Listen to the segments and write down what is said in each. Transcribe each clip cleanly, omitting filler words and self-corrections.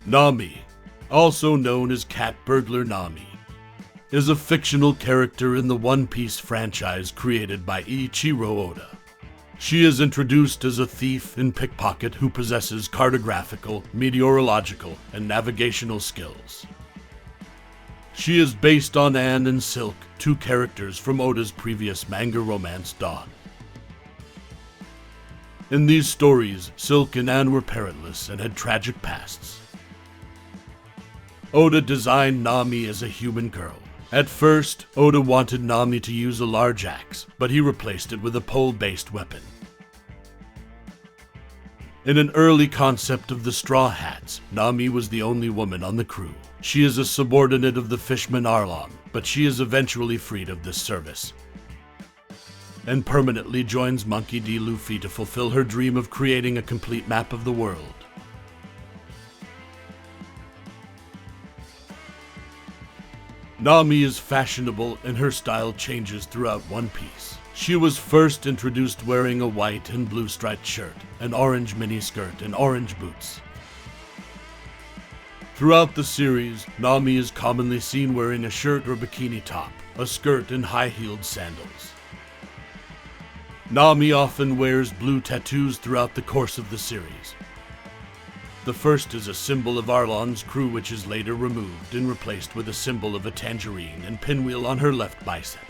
Nami, also known as Cat Burglar Nami, is a fictional character in the One Piece franchise created by Ichiro Oda. She is introduced as a thief and pickpocket who possesses cartographical, meteorological, and navigational skills. She is based on Anne and Silk, two characters from Oda's previous manga romance Dawn. In these stories, Silk and Anne were parentless and had tragic pasts. Oda designed Nami as a human girl. At first, Oda wanted Nami to use a large axe, but he replaced it with a pole-based weapon. In an early concept of the Straw Hats, Nami was the only woman on the crew. She is a subordinate of the fishman Arlong, but she is eventually freed of this service and permanently joins Monkey D. Luffy to fulfill her dream of creating a complete map of the world. Nami is fashionable and her style changes throughout One Piece. She was first introduced wearing a white and blue striped shirt, an orange miniskirt, and orange boots. Throughout the series, Nami is commonly seen wearing a shirt or bikini top, a skirt, and high-heeled sandals. Nami often wears blue tattoos throughout the course of the series. The first is a symbol of Arlong's crew, which is later removed and replaced with a symbol of a tangerine and pinwheel on her left bicep.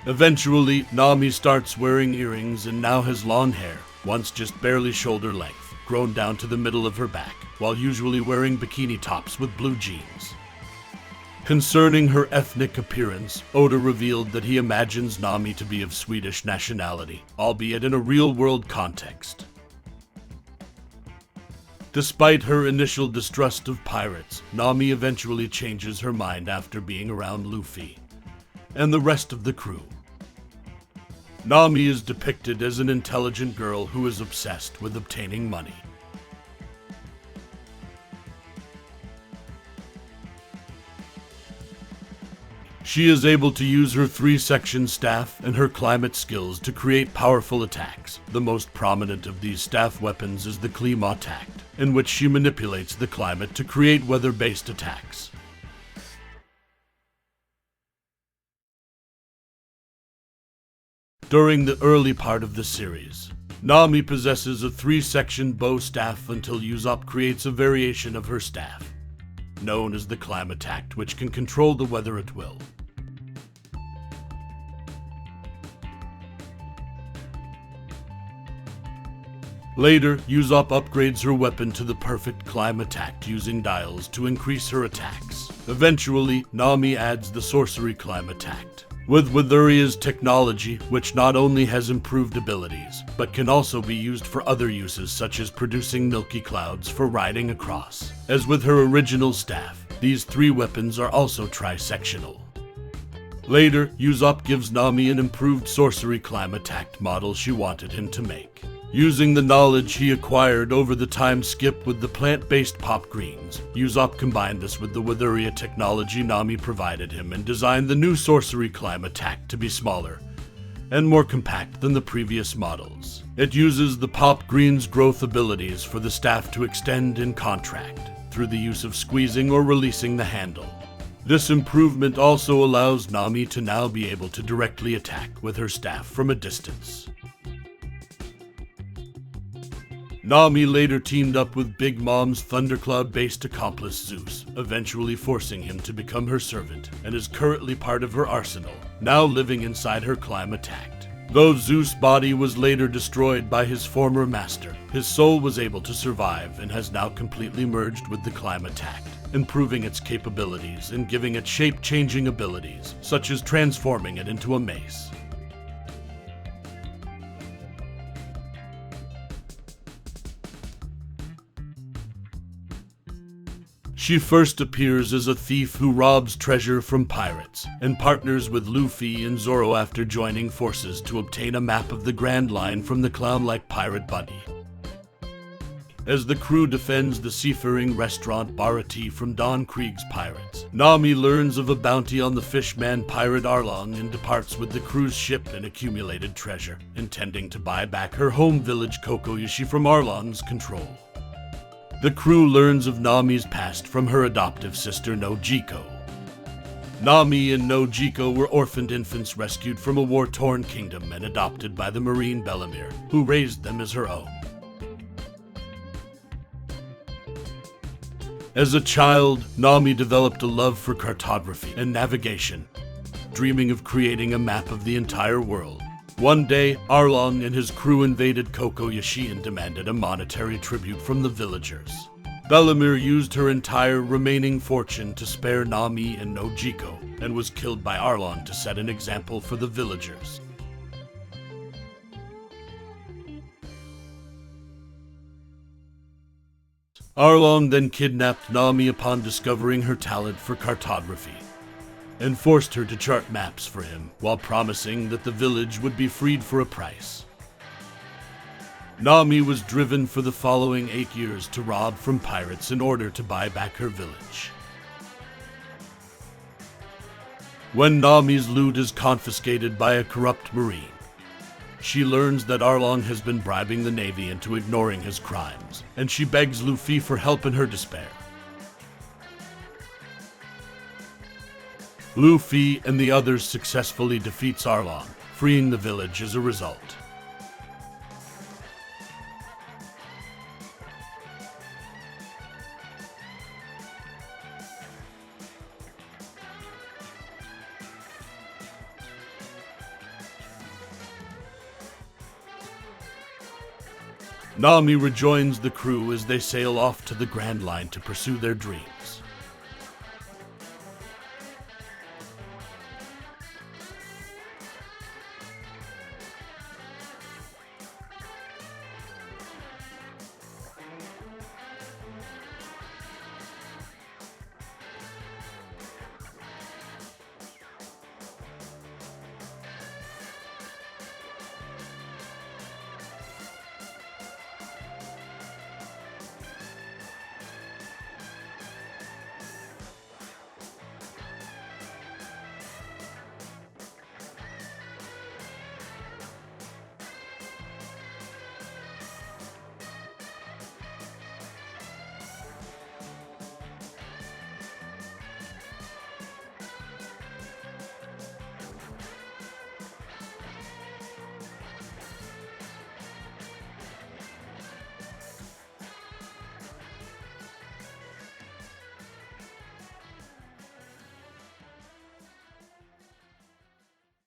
Eventually, Nami starts wearing earrings and now has long hair, once just barely shoulder length, grown down to the middle of her back, while usually wearing bikini tops with blue jeans. Concerning her ethnic appearance, Oda revealed that he imagines Nami to be of Swedish nationality, albeit in a real-world context. Despite her initial distrust of pirates, Nami eventually changes her mind after being around Luffy and the rest of the crew. Nami is depicted as an intelligent girl who is obsessed with obtaining money. She is able to use her 3-section staff and her climate skills to create powerful attacks. The most prominent of these staff weapons is the Klima Tact, in which she manipulates the climate to create weather-based attacks. During the early part of the series, Nami possesses a 3-section bow staff until Usopp creates a variation of her staff, known as the Climate Tact, which can control the weather at will. Later, Usopp upgrades her weapon to the perfect Climate Tact using dials to increase her attacks. Eventually, Nami adds the Sorcery Climate Tact, with Withuria's technology, which not only has improved abilities, but can also be used for other uses such as producing milky clouds for riding across. As with her original staff, these 3 weapons are also tri-sectional. Later, Usopp gives Nami an improved Sorcery Climate Tact model she wanted him to make. Using the knowledge he acquired over the time skip with the plant-based pop greens, Usopp combined this with the Withuria technology Nami provided him and designed the new Sorcery Climate Tact to be smaller and more compact than the previous models. It uses the pop green's growth abilities for the staff to extend and contract through the use of squeezing or releasing the handle. This improvement also allows Nami to now be able to directly attack with her staff from a distance. Nami later teamed up with Big Mom's Thundercloud-based accomplice Zeus, eventually forcing him to become her servant, and is currently part of her arsenal, now living inside her Climate Tact. Though Zeus' body was later destroyed by his former master, his soul was able to survive and has now completely merged with the Climate Tact, improving its capabilities and giving it shape-changing abilities, such as transforming it into a mace. She first appears as a thief who robs treasure from pirates, and partners with Luffy and Zoro after joining forces to obtain a map of the Grand Line from the clown-like pirate Bunny. As the crew defends the seafaring restaurant Barati from Don Krieg's pirates, Nami learns of a bounty on the fishman pirate Arlong and departs with the crew's ship and accumulated treasure, intending to buy back her home village Kokoyoshi from Arlong's control. The crew learns of Nami's past from her adoptive sister Nojiko. Nami and Nojiko were orphaned infants rescued from a war-torn kingdom and adopted by the Marine Bellamere, who raised them as her own. As a child, Nami developed a love for cartography and navigation, dreaming of creating a map of the entire world. One day, Arlong and his crew invaded Kokoyashi and demanded a monetary tribute from the villagers. Bellamere used her entire remaining fortune to spare Nami and Nojiko, and was killed by Arlong to set an example for the villagers. Arlong then kidnapped Nami upon discovering her talent for cartography, and forced her to chart maps for him, while promising that the village would be freed for a price. Nami was driven for the following 8 years to rob from pirates in order to buy back her village. When Nami's loot is confiscated by a corrupt marine, she learns that Arlong has been bribing the Navy into ignoring his crimes, and she begs Luffy for help in her despair. Luffy and the others successfully defeats Arlong, freeing the village as a result. Nami rejoins the crew as they sail off to the Grand Line to pursue their dream.